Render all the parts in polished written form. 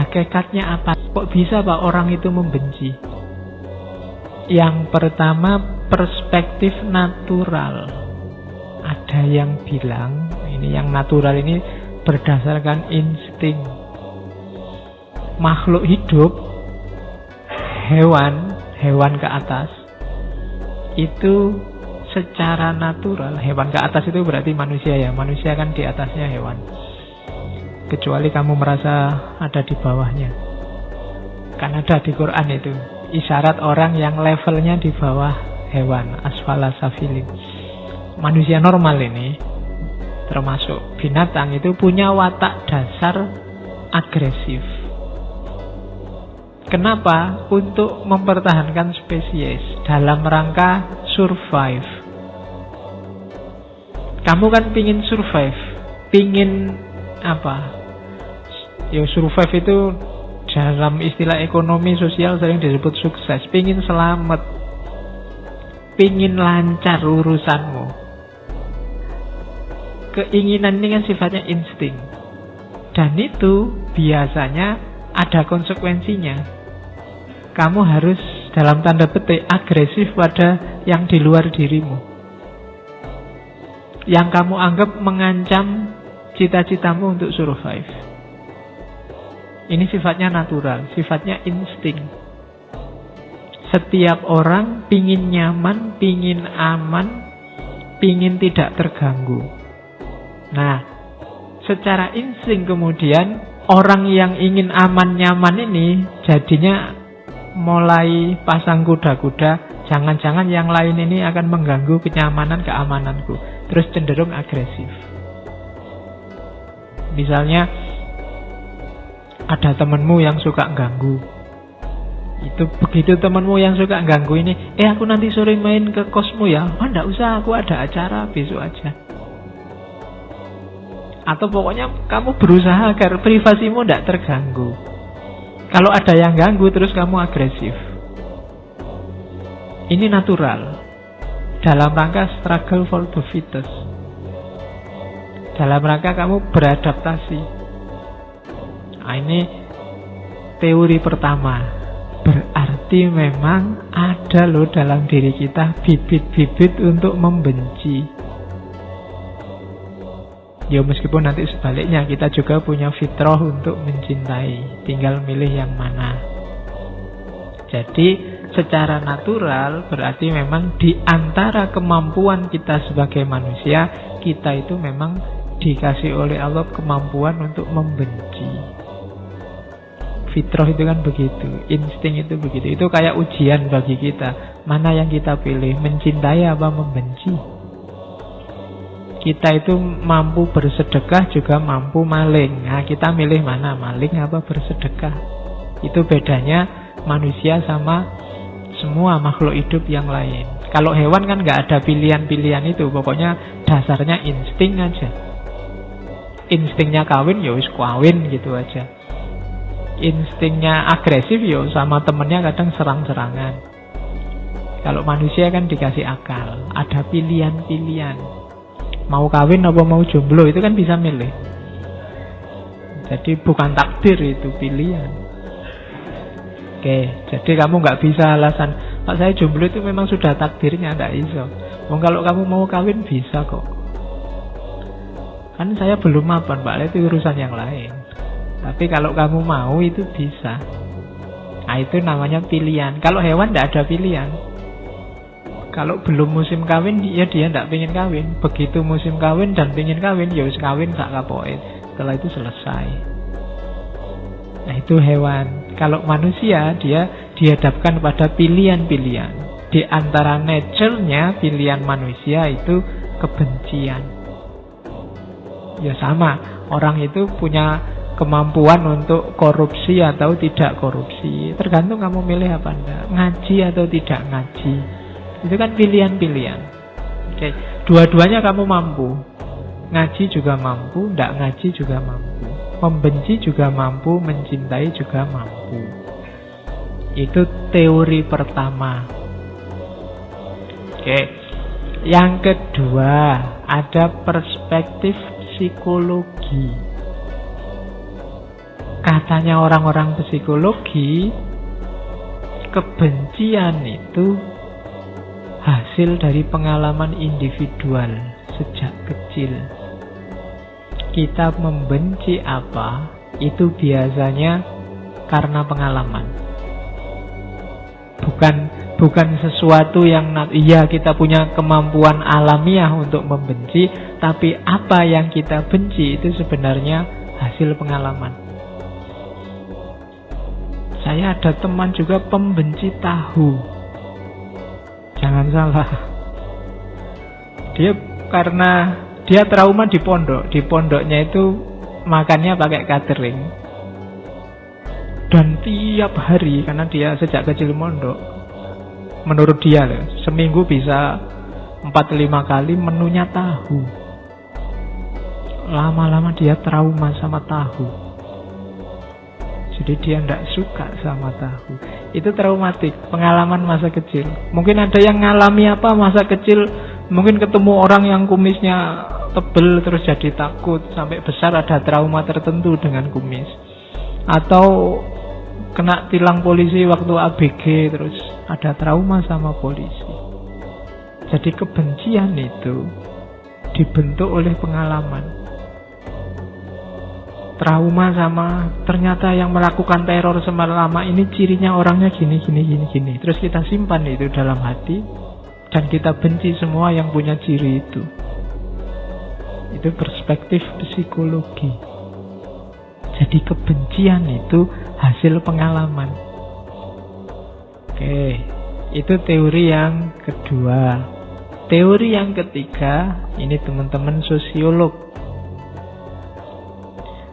Hakikatnya apa? Kok bisa Pak orang itu membenci? Yang pertama, perspektif natural. Ada yang bilang, ini yang natural ini berdasarkan insting. Makhluk hidup, hewan ke atas, itu secara natural, hewan ke atas itu berarti manusia ya. Manusia kan di atasnya hewan. Kecuali kamu merasa ada di bawahnya. Kan ada di Quran itu. Isyarat orang yang levelnya di bawah hewan, asfala safilin. Manusia normal ini, termasuk binatang, itu punya watak dasar agresif. Kenapa? Untuk mempertahankan spesies dalam rangka survive. Kamu kan pingin survive, pingin apa? Ya survive itu dalam istilah ekonomi sosial sering disebut sukses. Pingin selamat, pingin lancar urusanmu. Keinginan ini kan sifatnya insting. Dan itu biasanya ada konsekuensinya. Kamu harus dalam tanda petik agresif pada yang di luar dirimu, yang kamu anggap mengancam cita-citamu untuk survive. Ini sifatnya natural, sifatnya insting. Setiap orang pingin nyaman, pingin aman, pingin tidak terganggu. Nah, secara insting kemudian orang yang ingin aman nyaman ini jadinya mulai pasang kuda-kuda. Jangan-jangan yang lain ini akan mengganggu kenyamanan keamananku. Terus cenderung agresif. Misalnya ada temanmu yang suka ganggu. Itu begitu temanmu yang suka ganggu ini, aku nanti sore main ke kosmu ya. Oh enggak usah, aku ada acara besok aja. Atau pokoknya kamu berusaha agar privasimu tidak terganggu. Kalau ada yang ganggu terus kamu agresif. Ini natural. Dalam rangka struggle for the fittest. Dalam rangka kamu beradaptasi. Nah, ini teori pertama. Berarti memang ada loh dalam diri kita bibit-bibit untuk membenci. Ya meskipun nanti sebaliknya kita juga punya fitrah untuk mencintai. Tinggal milih yang mana. Jadi secara natural berarti memang di antara kemampuan kita sebagai manusia, kita itu memang dikasih oleh Allah kemampuan untuk membenci. Fitrah itu kan begitu, insting itu begitu. Itu kayak ujian bagi kita. Mana yang kita pilih, mencintai apa membenci? Kita itu mampu bersedekah juga mampu maling. Nah, kita milih mana, maling apa bersedekah? Itu bedanya manusia sama semua makhluk hidup yang lain. Kalau hewan kan nggak ada pilihan-pilihan itu. Pokoknya dasarnya insting aja. Instingnya kawin, ya wis kawin gitu aja. Instingnya agresif ya sama temennya kadang serang-serangan. Kalau manusia kan dikasih akal, ada pilihan-pilihan. Mau kawin apa mau jomblo itu kan bisa milih. Jadi bukan takdir, itu pilihan. Oke, jadi kamu nggak bisa alasan Pak saya jomblo itu memang sudah takdirnya, nggak iso. Kalau kamu mau kawin bisa kok. Kan saya belum mapan Pak, itu urusan yang lain. Tapi kalau kamu mau itu bisa. Nah itu namanya pilihan. Kalau hewan tidak ada pilihan. Kalau belum musim kawin, dia tidak pengen kawin. Begitu musim kawin dan pengen kawin, ya wis kawin sak kapoke. Setelah itu selesai. Nah itu hewan. Kalau manusia, dia dihadapkan pada pilihan-pilihan. Di antara nature-nya pilihan manusia itu kebencian. Ya sama. Orang itu punya kemampuan untuk korupsi atau tidak korupsi. Tergantung kamu milih apa enggak. Ngaji atau tidak ngaji. Itu kan pilihan-pilihan. Oke, dua-duanya kamu mampu. Ngaji juga mampu, tidak ngaji juga mampu. Membenci juga mampu, mencintai juga mampu. Itu teori pertama. Oke. Yang kedua, ada perspektif psikologi. katanya orang-orang psikologi, kebencian itu hasil dari pengalaman individual sejak kecil. Kita membenci apa, itu biasanya karena pengalaman. Bukan sesuatu yang iya kita punya kemampuan alamiah untuk membenci, tapi apa yang kita benci itu sebenarnya hasil pengalaman. Saya ada teman juga pembenci tahu. Jangan salah. Karena dia trauma di pondok. Di pondoknya itu makannya pakai catering. Dan tiap hari, karena dia sejak kecil mondok, menurut dia seminggu bisa 4-5 kali menunya tahu. Lama-lama dia trauma sama tahu. Jadi dia tidak suka sama tahu. Itu traumatik, pengalaman masa kecil. Mungkin ada yang ngalami apa masa kecil, mungkin ketemu orang yang kumisnya tebel terus jadi takut, sampai besar ada trauma tertentu dengan kumis. Atau kena tilang polisi waktu ABG terus ada trauma sama polisi. Jadi kebencian itu dibentuk oleh pengalaman. Trauma sama ternyata yang melakukan teror selama ini cirinya orangnya gini. Terus kita simpan itu dalam hati dan kita benci semua yang punya ciri itu. Itu perspektif psikologi. Jadi kebencian itu hasil pengalaman. Oke, itu teori yang kedua. Teori yang ketiga, ini teman-teman sosiolog.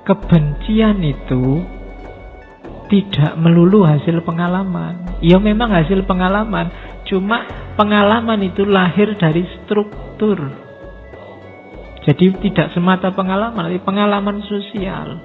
Kebencian itu tidak melulu hasil pengalaman. Ya memang hasil pengalaman, cuma pengalaman itu lahir dari struktur. Jadi tidak semata pengalaman, tapi pengalaman sosial.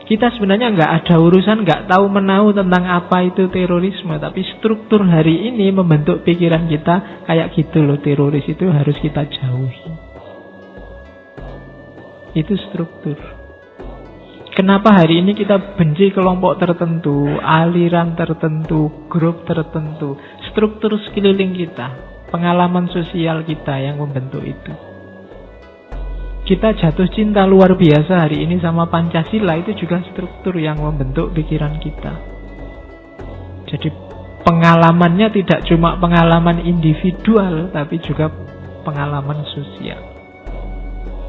Kita sebenarnya nggak ada urusan, nggak tahu menahu tentang apa itu terorisme, tapi struktur hari ini membentuk pikiran kita kayak gitu loh, teroris itu harus kita jauhi. Itu struktur. Kenapa hari ini kita benci kelompok tertentu, aliran tertentu, grup tertentu? Struktur sekeliling kita, pengalaman sosial kita yang membentuk itu. Kita jatuh cinta luar biasa hari ini sama Pancasila, itu juga struktur yang membentuk pikiran kita. Jadi pengalamannya tidak cuma pengalaman individual, tapi juga pengalaman sosial.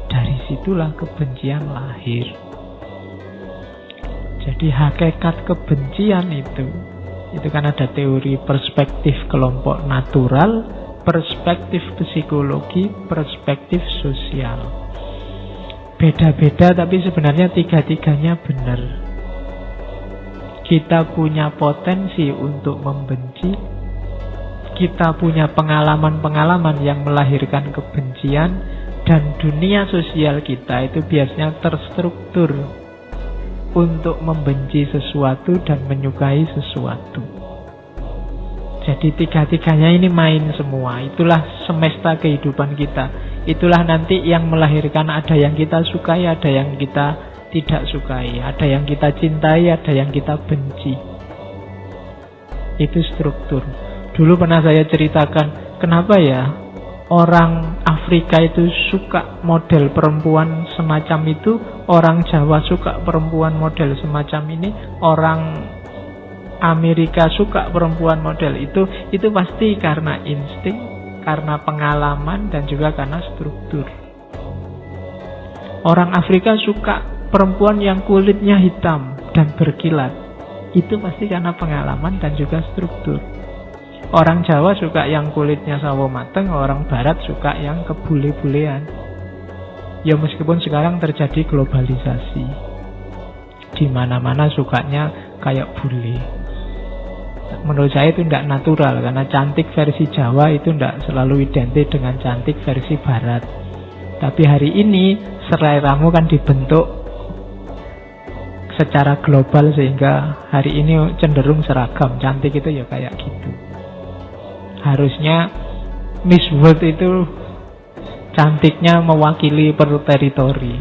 Dari situlah kebencian lahir. Jadi hakikat kebencian itu kan ada teori perspektif kelompok natural, perspektif psikologi, perspektif sosial. Beda-beda tapi sebenarnya tiga-tiganya benar. Kita punya potensi untuk membenci. Kita punya pengalaman-pengalaman yang melahirkan kebencian. Dan dunia sosial kita itu biasanya terstruktur untuk membenci sesuatu dan menyukai sesuatu. Jadi tiga-tiganya ini main semua. Itulah semesta kehidupan kita. Itulah nanti yang melahirkan ada yang kita sukai, ada yang kita tidak sukai, ada yang kita cintai, ada yang kita benci. Itu struktur. Dulu pernah saya ceritakan, kenapa ya orang Afrika itu suka model perempuan semacam itu, orang Jawa suka perempuan model semacam ini, orang Amerika suka perempuan model itu pasti karena insting, karena pengalaman, dan juga karena struktur. Orang Afrika suka perempuan yang kulitnya hitam dan berkilat, itu pasti karena pengalaman dan juga struktur. Orang Jawa suka yang kulitnya sawo mateng, orang Barat suka yang kebule-bulean. Ya meskipun sekarang terjadi globalisasi, di mana-mana sukanya kayak bule. Menurut saya itu tidak natural, karena cantik versi Jawa itu tidak selalu identik dengan cantik versi Barat. Tapi hari ini seleramu kan dibentuk secara global sehingga hari ini cenderung seragam. Cantik itu ya kayak gitu. Harusnya Miss World itu cantiknya mewakili per teritori.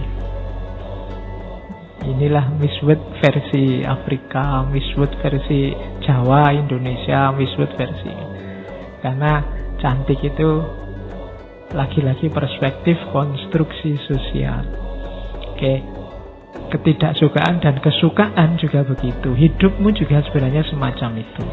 inilah Miss World versi Afrika, Miss World versi Jawa, Indonesia, Miss World versi. Karena cantik itu lagi-lagi perspektif konstruksi sosial. Oke, ketidaksukaan dan kesukaan juga begitu. Hidupmu juga sebenarnya semacam itu.